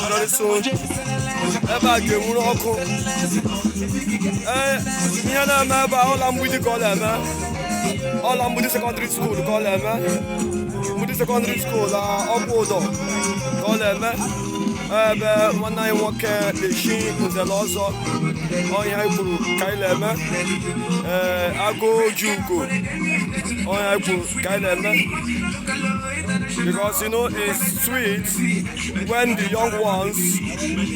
Very soon. Eba gemuru oku. Nyana meba Mgbidi call them. Mgbidi secondary school call them. Mgbidi secondary school Obodo call them. Ebe wana iwoke leshi Nzelozo. Onya iburu kaileme. Ugochukwu. Onya iburu kaileme. Because you know it's sweet when the young ones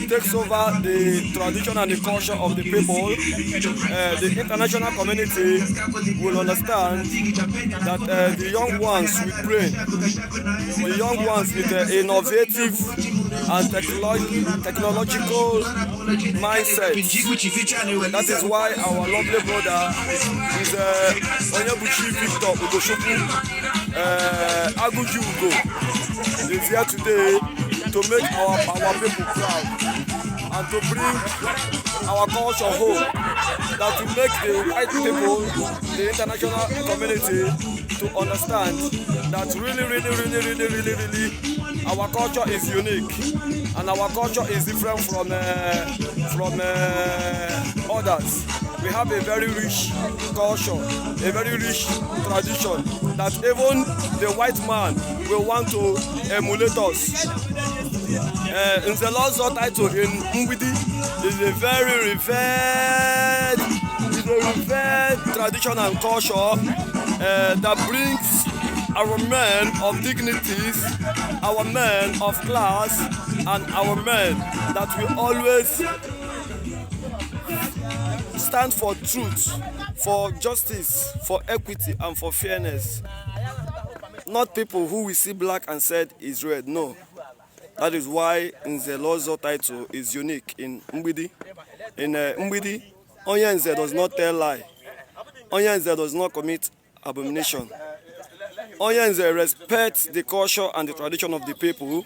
takes over the tradition and the culture of the people. The international community will understand that the young ones will brain, the young ones with innovative and technological mindset. That is why our lovely brother is Onyebuchi Ugochukwu. Ugo is here today to make our people proud and to bring our culture home, that to make the white people, the international community to understand that really our culture is unique and our culture is different from others. We have a very rich culture, a very rich tradition that even the white man will want to emulate us. Nzelozo title in Mgbidi is a very revered tradition and culture that brings our men of dignities, our men of class, and our men that will always stand for truth, for justice, for equity, and for fairness. Not people who we see black and said is red. No. That is why Nzelozo title is unique in Mgbidi. In Mgbidi, Onyenze does not tell lie. Onyenze does not commit abomination. Onyenze respects the culture and the tradition of the people.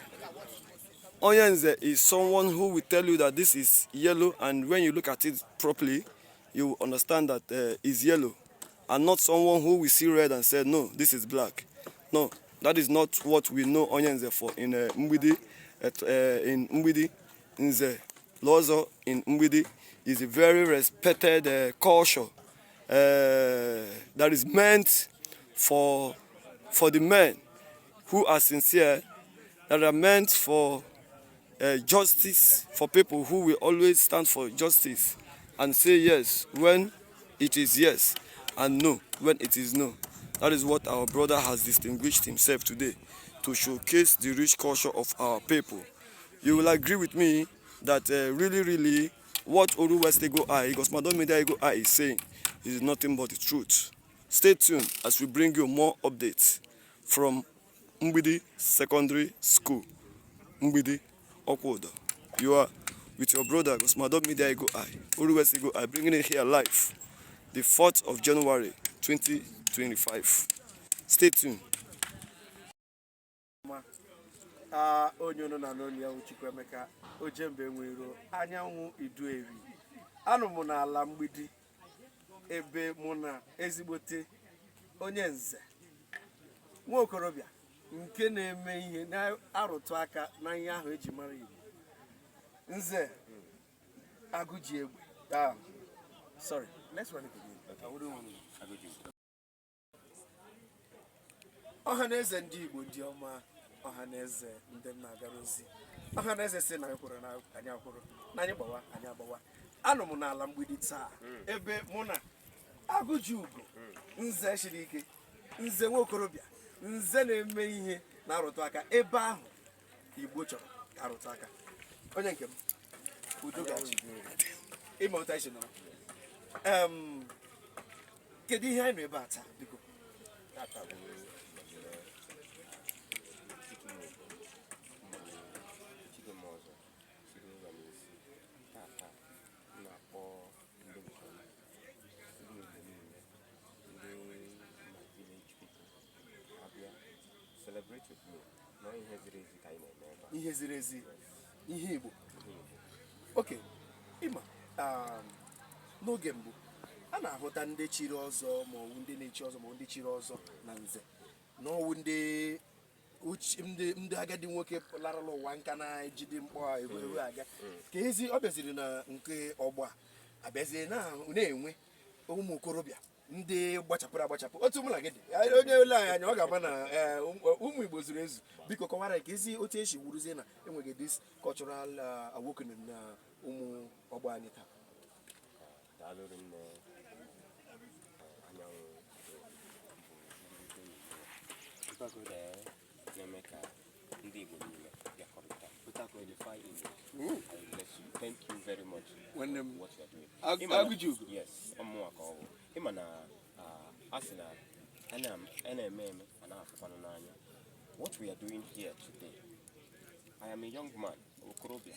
Onyenze is someone who will tell you that this is yellow, and when you look at it properly, you will understand that it's yellow, and not someone who will see red and say, no, this is black. No, that is not what we know Onyenze for in Mgbidi. In Mgbidi, Nzelozo in Mgbidi is a very respected culture that is meant for the men who are sincere, that are meant for justice, for people who will always stand for justice and say yes when it is yes and no when it is no. That is what our brother has distinguished himself today, to showcase the rich culture of our people. You will agree with me that really, what Oru West Ego I, Gosmadon Media Ego I is saying is nothing but the truth. Stay tuned as we bring you more updates from Mgbidi Secondary School, Mgbidi, Okwodo. You are with your brother Gosmadon Media Ego I, Oru West Ego I, bringing it here live, the 4th of January 2025. Stay tuned. Onye unu na n'onye Ugochukwu Emeka Ojembe nwere anyanwụ Idueri. Anụ m n'ala Mgbidi ebe mụ na ezigbote onye nze nwa okorobịa nke na-eme ihe na-arụtụ aka na ihe ahụ eji mara Igbo. Nze agụji egbe. Sorry, let's run it again. I wouldn't want to agụji. Ọhaneze ndị Igbo ndị ọma, ọhaneze ndị m na-agara ozi, ọhaneze si na kwuru na anyị akwụrụ na anyị gbawa anyị agbawa. Anọ m n'ala Mgbidi taa ebe mụ na agụji ugo, nze shiri ike, nze nwa okorobịa, nze na-eme ihe na-arụtụ aka ebe ahụ Igbo chọrọ arụtụ aka. Onye nke m udo gachi ịma ụta isi nọrọ. Kedu ihe anyị nọ ebe a taa biko? Celebrate with me. No Ihe ziri ezi, ihe Igbo. Okay, ịma n'oge mbụ a na-ahụta ndị chiri ọzọ ma ọwụ ndị na-echi ọzọ ma ndị chiri ọzọ na nze na ọwụ ndị agadi nwoke larala ụwa nka na-ejide mkpọ egwuregwu aga ka ezi ọ bịaziri na nke ọgbọ a abịazie na-enwe ụmụ okorobịa ndị gbachapụrụ agbachapụ. Otu mụ na gị dị onye ole anya ọ ga-ama na ụmụ Igbo zuru ezu. Biko kọwara ka ezi otu esi wuruzie na enweghị this cultural awakening na ụmụ ọgbọ anyị taa. Thank you very much for what you are doing. Yes, what we are doing here today, I am a young man, Okorobia.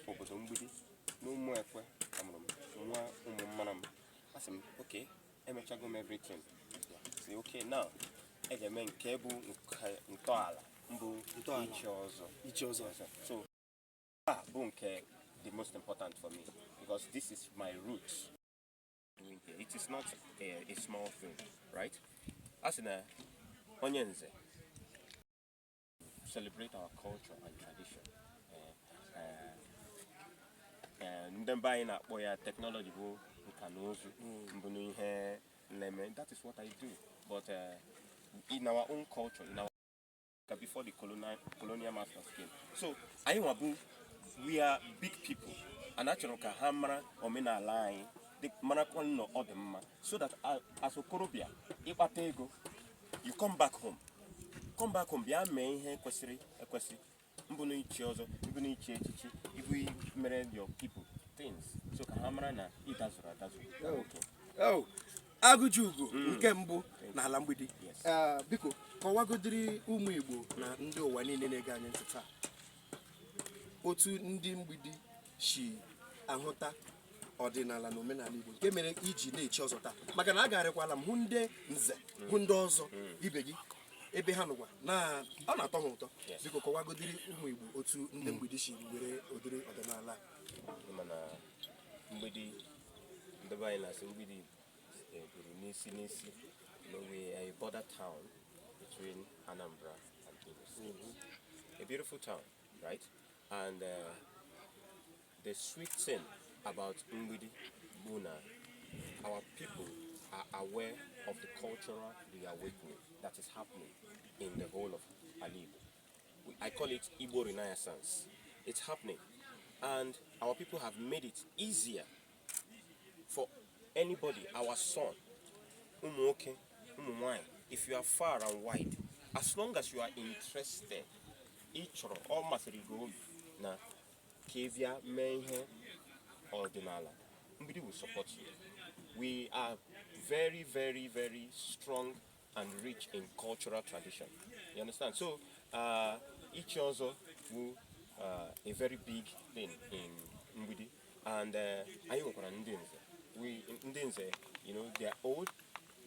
Obodo Mgbidi na Umuekwe nwa ụmụ mmara m. Asị m okay, emechago m everything. Say okay, now ejeme nke bụ ntọala mbụ ichi ọzọ. So bụ nke the most important for me because this is my roots. It is not a small thing, right? Asị na onye nze celebrate our culture and tradition. Ndị mba anyị na-akpọ ya technology bụ nka na ụzụ mbụ n'ihe nleme. That is what I do. But in our own culture, in our before the colonial masters came. So we are big people. And actually hamara omenala anyị the marakwan no odemma. So that as Okorobịa ịkpata ego, you come back home. Come back home, bịa mee ihe kwesịrị ekwesị. Mbunu ichi ọzọ, mbunu ichi echichi, ibu mere your people things. So ka hamara na itazura adazu. Oh, agụji ugo nke mbụ n'ala Mgbidi. Biko kọwagodiri ụmụ Igbo na ndị ụwa niile na-ege anyị ntị taa otu ndị Mgbidi si ahụta ọdịnala na omenala Igbo nke mere iji na-echi ọzọ taa. Maka na agarịkwala m hụ ndị nze hụ ndị ọzọ ibe gị ebe ha nụkwa na ọ na-atọ ha ụtọ. Biko kọwagodiri ụmụ Igbo otu ndị Mgbidi si were ụdịrị ọdịnala. Mana Mgbidi ndị be anyị na-asị Mgbidi buru n'isi a border town between Anambra and Imo. A beautiful town, right? And the sweet thing about Mgbidi Buna, our people are aware of the cultural reawakening that is happening in the whole of Alibo. I call it Igbo Renaissance. It's happening. And our people have made it easier for anybody, our son, Umuekwe, Umuekwe, if you are far and wide, as long as you are interested, each or Masrigo na Kevia Menhe or Dinala, Mgbidi will support you. We are very, very, very strong and rich in cultural tradition. You understand? So each also will a very big thing in Mgbidi, and we Ndinze, you know, they are old.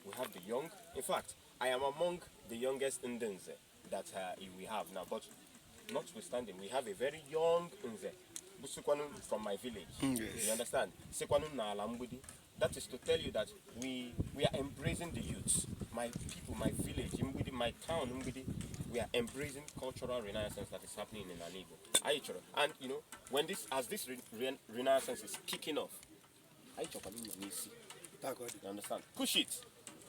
We have the young. In fact, I am among the youngest Ndinze that we have now. But notwithstanding, we have a very young Nze, Busukwanu from my village. Yes. You understand? Sekwanu na Mgbidi. That is to tell you that we are embracing the youths. My people, my village, Mgbidi, my town, Mgbidi, we are embracing cultural renaissance that is happening in Alibo. And you know, when this renaissance is kicking off, you understand? Push it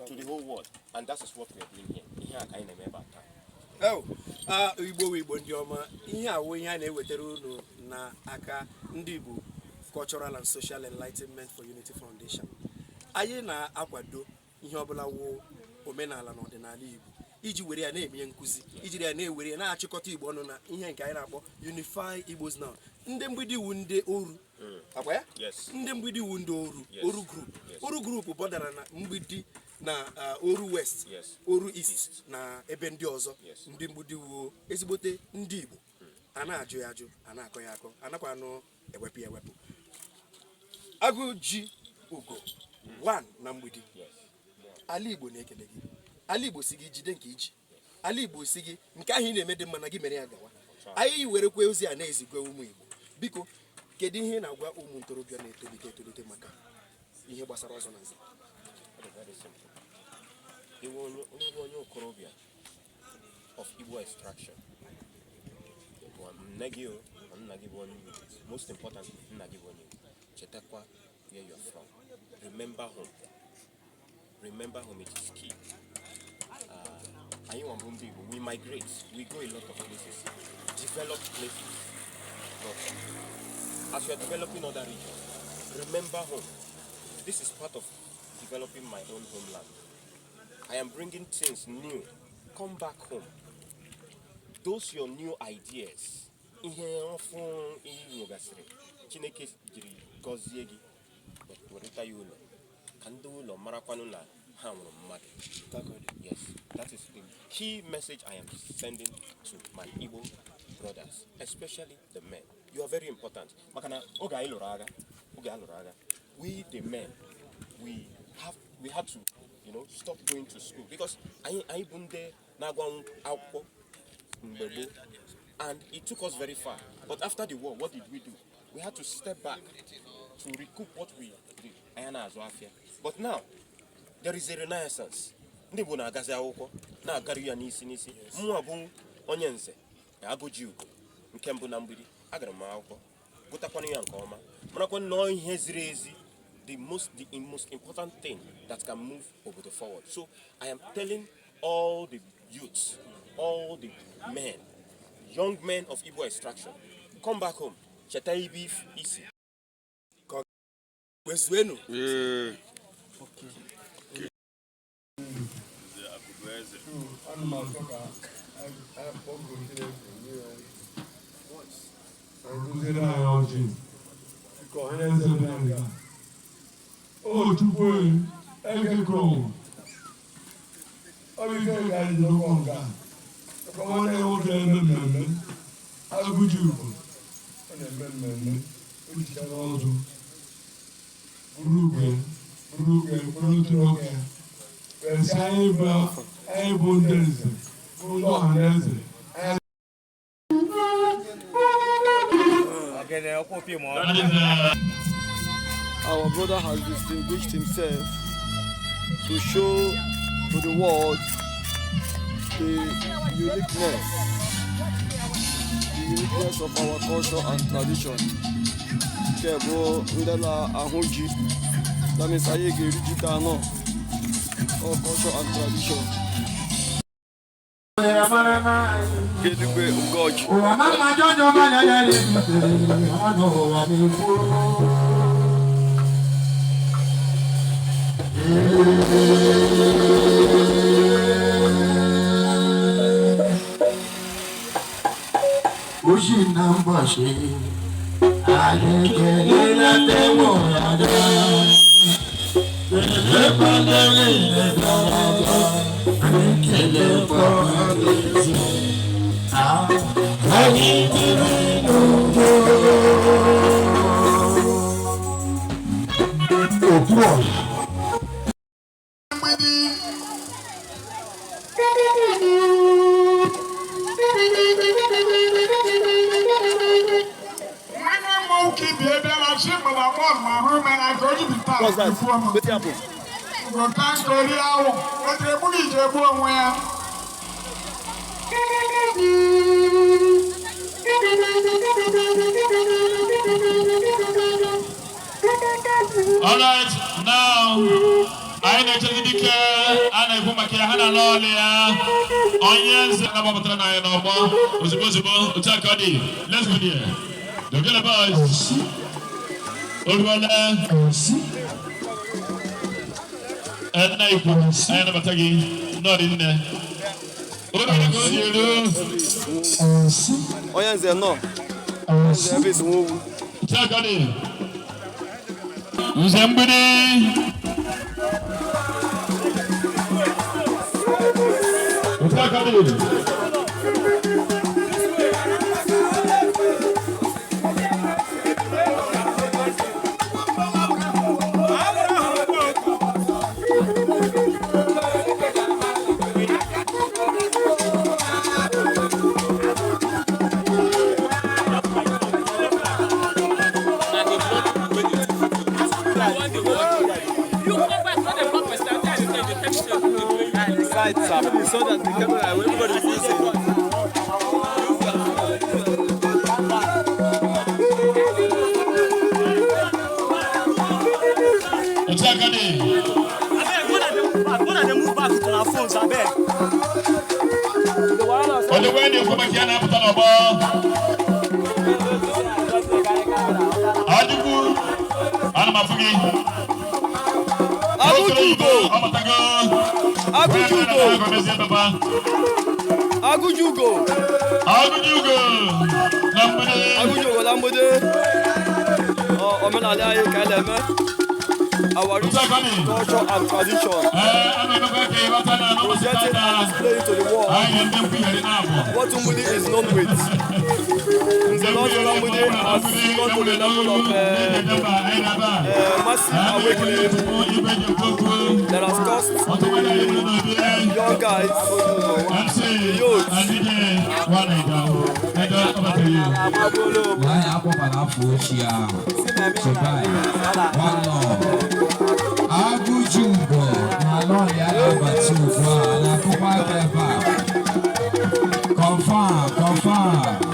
to the whole world, and that is what we are doing here. Oh, Igbo ndị ọma, ihe awụ ihe a na-ewetara unu na aka ndị Igbo Cultural and Social Enlightenment for Unity Foundation. Anyị na-akwado ihe ọbụla wụ omenala na ọdịnala Igbo iji were ya na-eme nkuzi, iji ya na-ewere na-achịkọta Igbo ọnụ na ihe nke anyị na-akpọ Unify Igbos Now. Ndị Mgbidi wu ndị oru. Akwa ya? Yes. Ndị Mgbidi wu ndị oru, oru group. Oru group bọdara na Mgbidi na Oru West, Oru East na ebe ndị ọzọ. Ndị Mgbidi wu ezigbote ndị Igbo. A na-ajụ ya ajụ, a na-akọ ya akọ, a nakwa anụ ewepụ ya ewepụ. Agụji Ugo, one na Mgbidi. Ala Igbo na-ekele gị. Ala Igbo si gị jide nke iji. Ala Igbo si gị nke ahụ ị na-eme dị mma na gị mere ya gawa. Anyị werekwa ozi a na-ezigwe ụmụ Igbo. Biko, kedu ihe na-agwa ụmụ ntorobịa na-etolite maka ihe gbasara ọzọ na nze? Onye okorobịa of Igbo extraction. Most important, chetakwa where you are from. Remember home. Remember home, it is key. We migrate, we go a lot of places, develop places. But as you are developing other regions, remember home. This is part of developing my own homeland. I am bringing things new. Come back home. Those your new ideas. Chineke jiri gozie gị wereta ya ụlọ ka ndị ụlọ marakwanụ na ha nwụrụ mmadụ. Yes, that is the key message I am sending to my Igbo brothers, especially the men. You are very important. Makana oge anyị lụrụ agha, we the men, we had to, you know, stop going to school because anyị bụ ndị na-agwa akwụkwọ mgbe gboo, and it took us very far. But after the war, what did we do? We had to step back to recoup what we did. But now, there is a renaissance. Ndị bụ na-agazi akwụkwọ, na-agara ya n'isi. Mụ abụ onye Nze, Agụji Ugo, nke mbụ na Mgbidi, agara m akwụkwọ, gụtakwana ya nke ọma. Marakwa nọọ ihe ziri ezi, the most important thing that can move obodo forward. So I am telling all the youths, all the men, young men of Igbo extraction, come back home. Cheta ibi isi. Wezuenu. Yeah. Okay. Oh, tu peux, elle gros. Oh, il fait gagner le conga. Comment on est au même, à Ugochukwu. On est même, on est dans Ugochukwu. Our brother has distinguished himself to show to the world the uniqueness of our culture and tradition. Kebo ndela ahụji, that means anyị ga-erijita anọ our culture and tradition. Gedugbe Ugochukwu. What's that? What's happening? All right, now I need to declare and I put my Hana Lolia. Onions and Abamatana and Oba was supposed to attack Adi. Let's go there. The Gilabas. Urwala. And Naipu. I am Batagi. Not in there. What are you going to do? Onions are no. Service move. Attack Adi. Mgbidi. So that the camera, everybody is using. Move back to our phones, I beg. On the way, you come back here and put on a ball. Adibu, Anamafugi. Agujugo. Lambode. Omenala Kaleme. Our rich culture and tradition. Projecting and displaying to the world what Mgbidi is known with. The Lord of Mgbidi has gone to the level of massive awakening that has caused young guys, youth. Ugochukwu, confirm.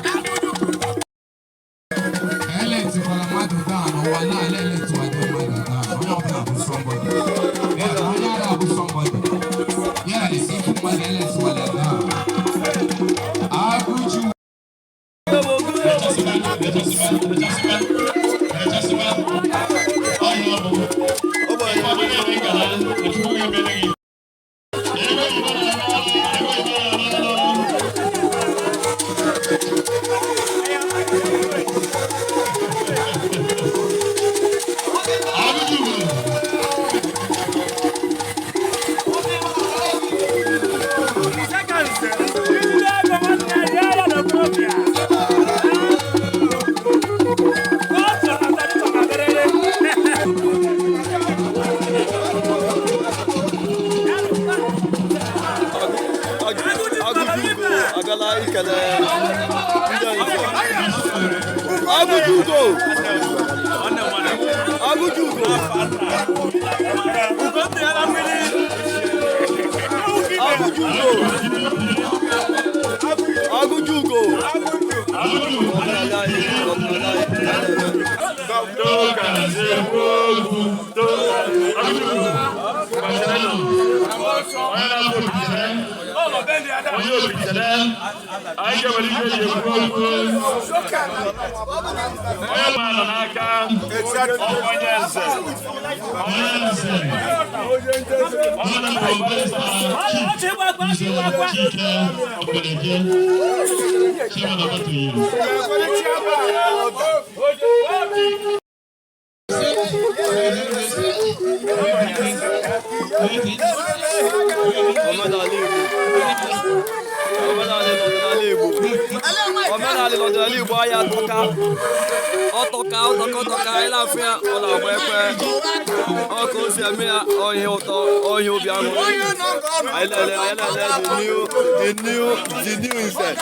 the new instead.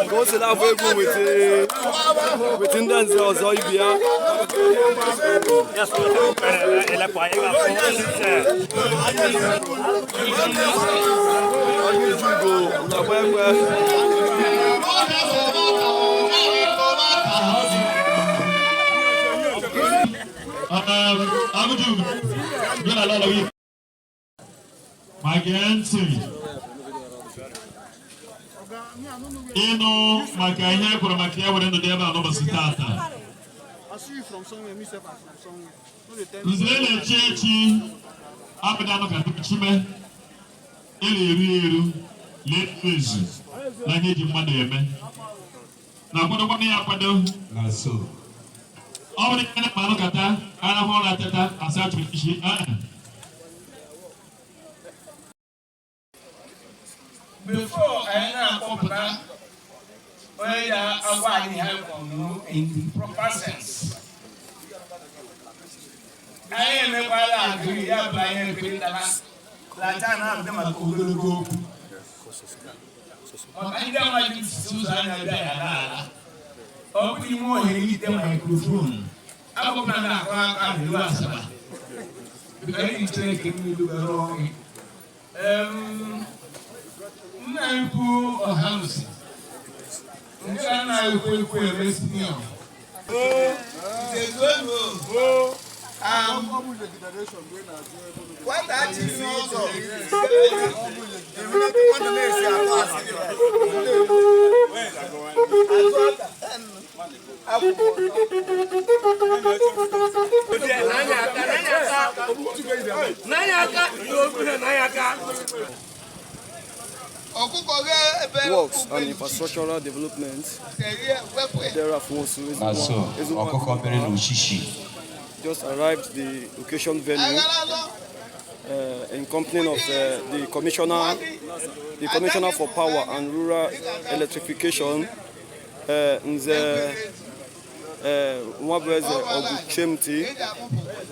Go to that way with Indians also Ibia. Ino makanya kwa makia wadendo diaba no basitata. Nzele chechi abada no katuchime ele late phase na nyeji mmadu eme. Na kwado kwa ya kwado na so. Awani kana manu kata ana hola tata asatu ishi Before I now open where I have in the proper sense. I am a bala, we are buying a bit of Latana, them at Ugochukwu. I don't like Susan and Diana. Opening more, he need them microphone. I will not do answer. Because it's taking me to the wrong. Nanku or Hamsi. I will quit listening. What actually also works and infrastructural development. Just arrived the occasion venue in company of the commissioner for power and rural electrification, Ugochukwu.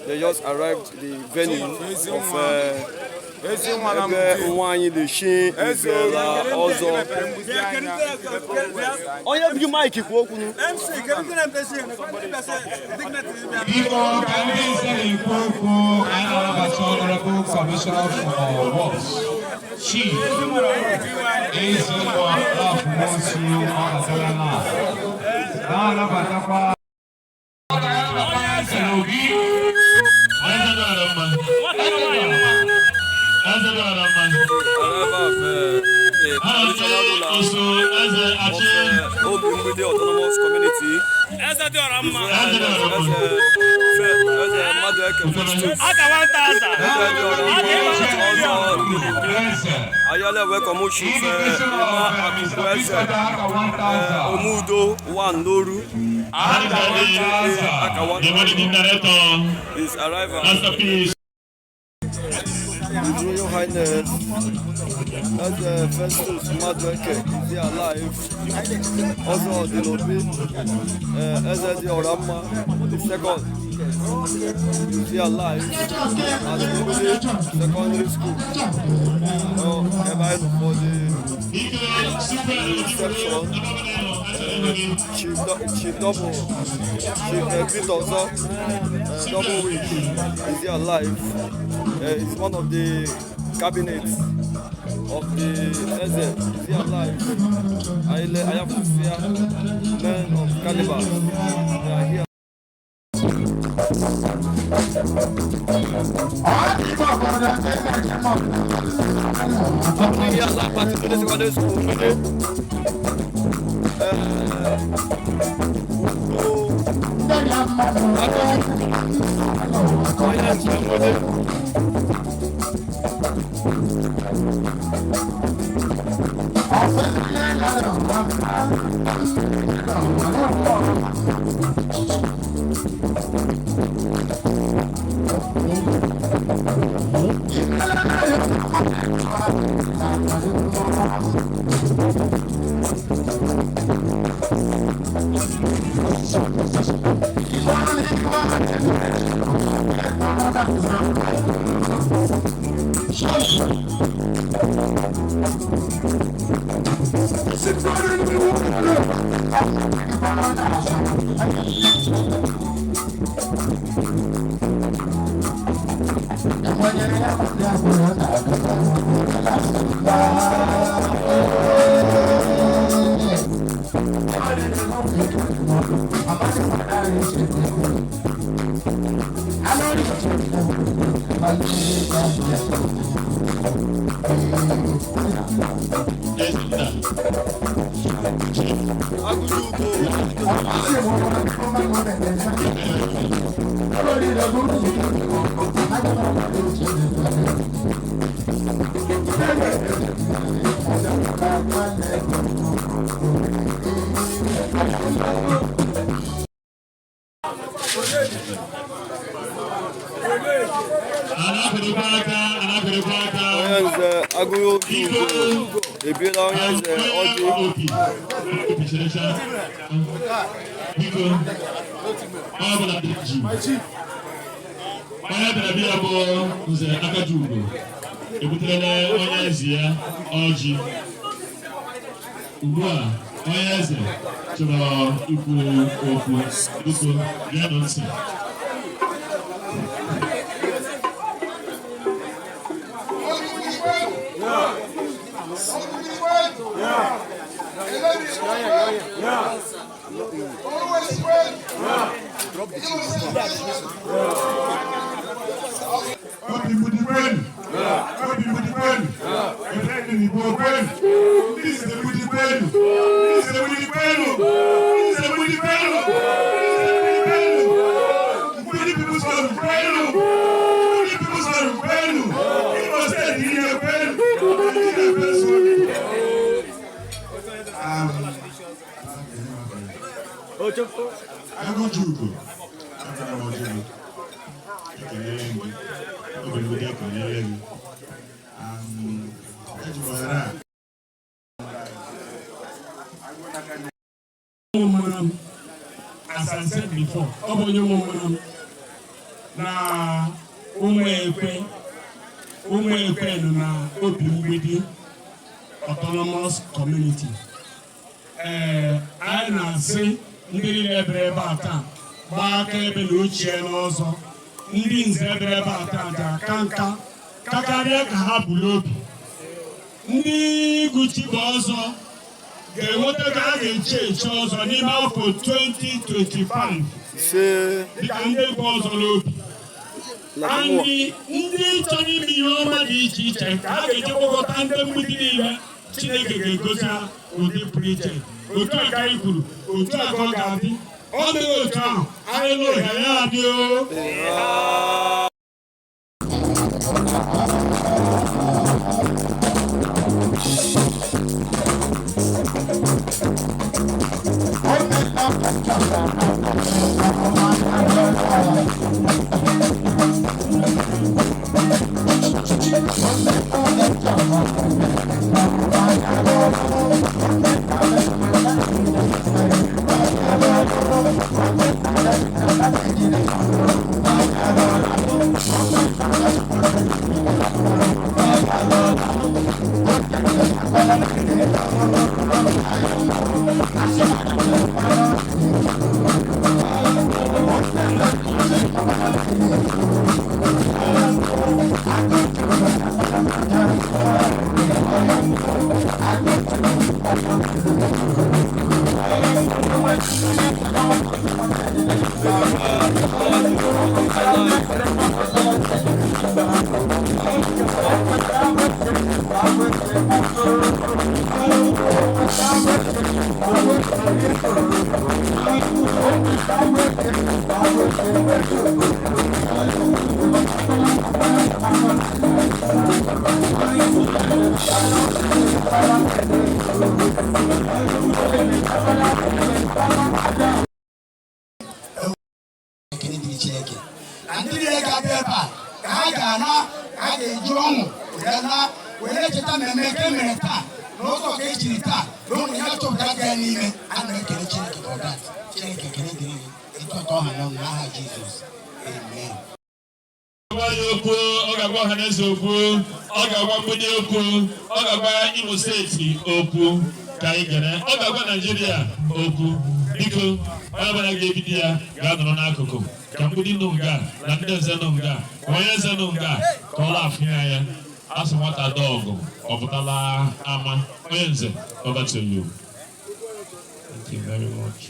They just arrived the venue of the Shi is also Onyebuchi Mike Honorable Commissioner for Works. She is one Mgbidi autonomous community. Ayale welcome Chief Omudo One Loru. His arrival. His Royal Highness, as the Festus Umuekwe, is alive. Also, the Lobi, as the Orama, the second, is alive. At Mgbidi Secondary School. For the reception. Chief Double, Chief Double Week, is alive. He's one of the cabinets of the President. Is he alive? I have to fear men of caliber. They are here. As I said before, na Umuekwe na Mgbidi autonomous community. I na-asị ndị niile ebere ebe a taa gbaa aka ebe na ochie n'ọzọ ndị nze ebere ebe a taa dị aka nka kakarịa ka ha bụ n'obi. Ndị Ugochukwu bụ ọzọ ga-enweta ka a ga-eche eche ọzọ n'ime afọ 2025 dịka ndị bụ ọzọ n'obi. Ndị chọrọ ime ihe ọma dị iche iche ka a ga-eji kpọkọta ndị mgbidi niile Chineke ga-egosi ha ụdị pụrụ iche. Otu a ka anyị kwuru, otu a ka ọ ga-adị. Ọ dịghị otu ahụ, anyị na ohere ya adị o. Imo State okwu ka anyị gere ọ ga-agwa Nigeria okwu biko onye ọbụla ga-ebido ya ga-anọrọ n'akụkụ ka mgbidi nụ nga na ndị nze nụ nga onye nze nụ nga ka ọ lafụ ya asụ nwata dọgụ ọ pụtala ama onye nze over to you. Thank you very much.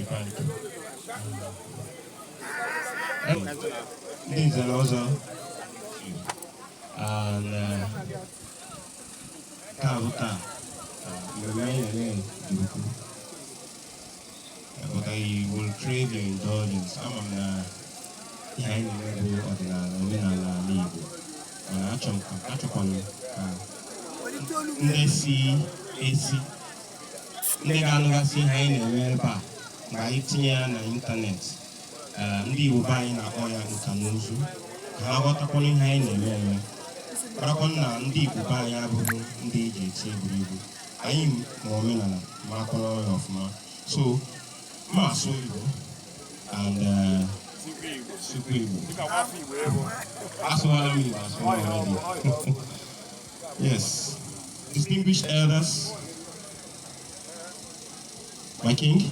Ndị nze na ọzọ but I will crave your indulgence. I'm behind the level of the Igbo. And actually, ndị ga-anụgasị ihe anyị na-eme ebe a ma anyị tinye ya na ịntanetị ndị Igbo be anyị na-akpọ ya nka na ụzụ ka ha ghọtakwana ihe anyị na-eme eme marakwa na ndị Igbo be anyị abụghị ndị eji eti egwuregwu anyị ma omenala ma akpọrọ ya ọfụma so ma asụ Igbo and Super Igbo asụwara m Igbo asụwara yes, distinguished elders, my king,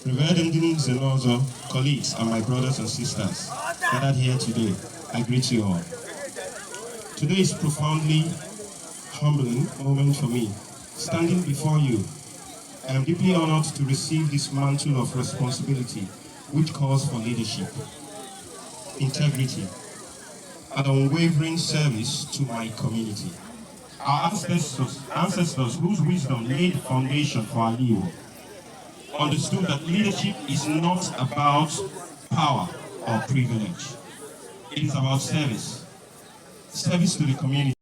revered Indians and also colleagues and my brothers and sisters gathered here today, I greet you all. Today is a profoundly humbling moment for me. Standing before you, I am deeply honored to receive this mantle of responsibility which calls for leadership, integrity, and unwavering service to my community. Our ancestors whose wisdom laid the foundation for our Leo understood that leadership is not about power or privilege. It is about service. Service to the community.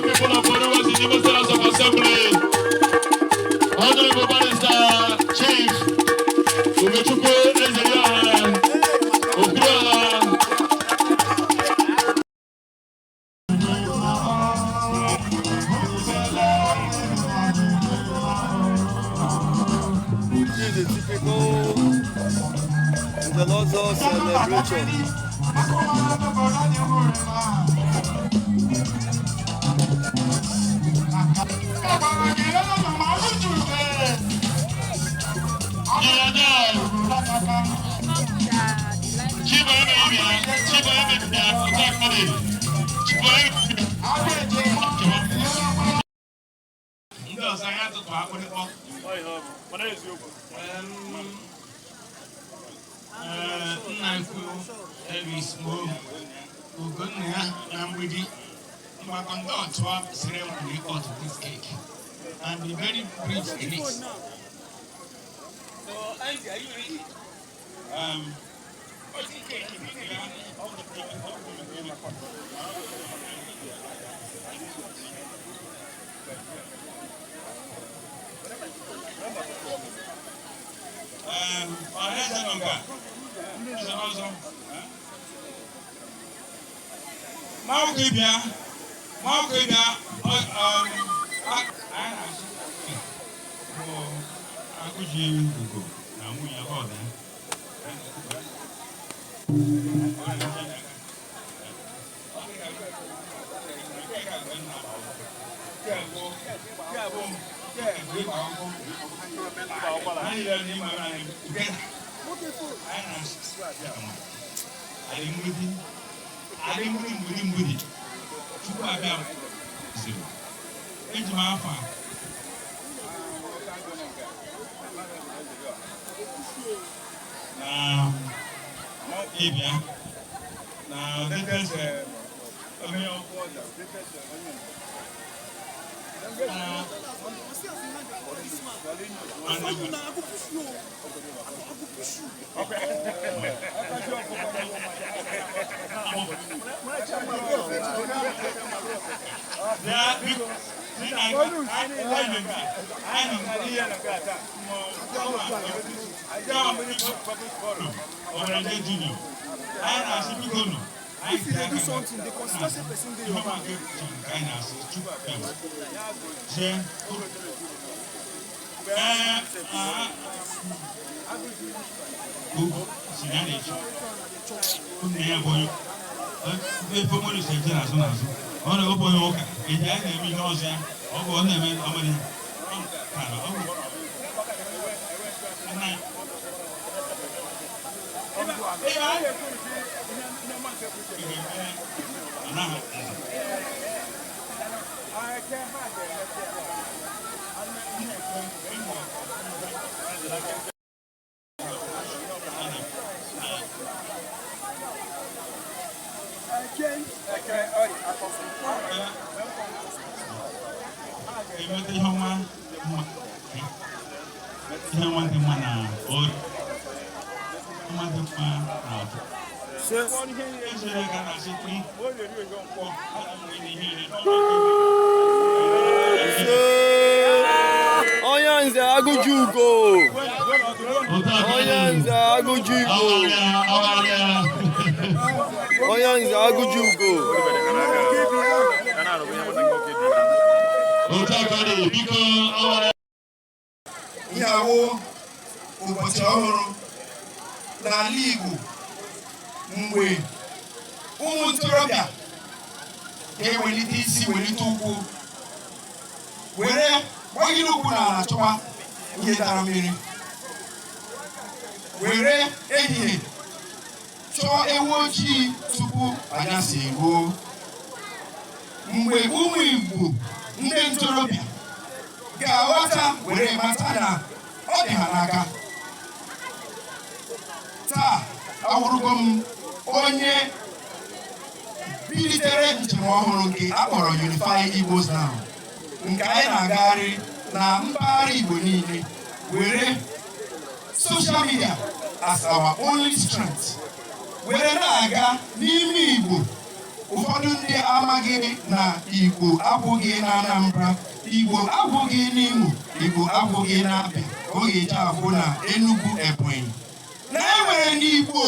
People of Oruwa City Muslim House of Assembly, Honorable Barrister Chief Ugochukwu the typical Ngelozo celebration. Mgbidi, ceremony out of this cake and be very brief in it. So, Andy, are you ready? What's the cake? Now, this is if you do something, the constituency person they have Onyanze Agujugo. Onyanze Agujugo. Onyanze Agujugo. Ìyàwó ụbọchị ọhụrụ n'ala Igbo mgbe ụmụ ntorobịa ga-ewelite isi welite ụkwụ were gbagide ụkwụ n'ala chọwa ihe dara mmiri were ehihie chọọ ewu ojii tupu anyasị eruo mgbe ụmụ Igbo ndị ntorobịa ga-aghọta were mata na ọ dị ha n'aka taa awụrụgo m onye bilitere njem ọhụrụ nke akpọrọ Unify Igbos Now nke anyị na-agagharị na mpaghara Igbo niile were social media as our only strength. Were na-aga n'ime Igbo, ụfọdụ ndị amaghị na Igbo abụghị na Anambra, Igbo abụghị n'Imo, Igbo abụghị n'Abịa, oge eji abụ na Enugu, Ebonyi. Na enwere n'Igbo.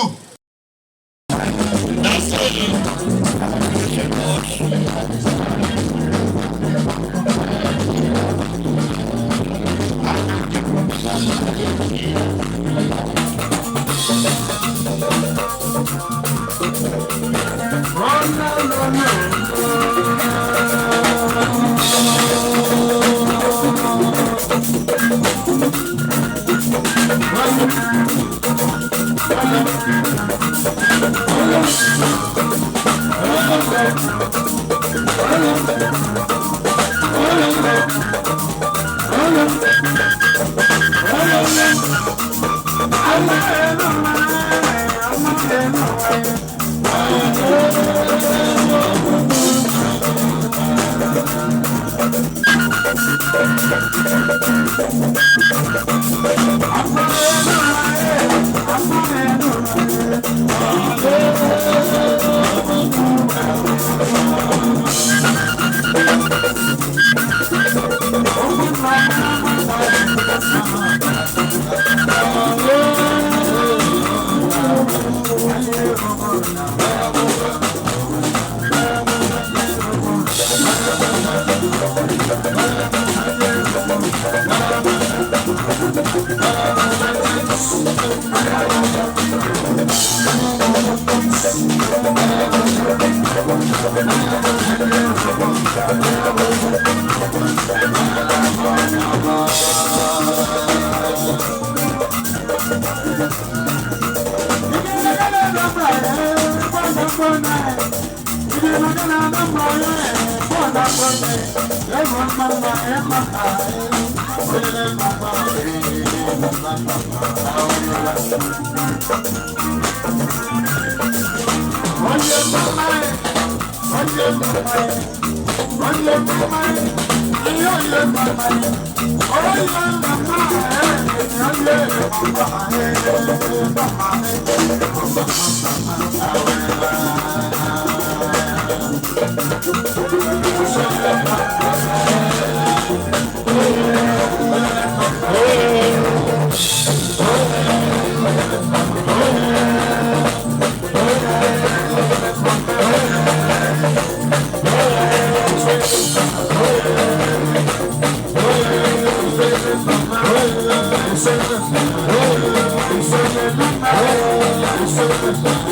Thank you.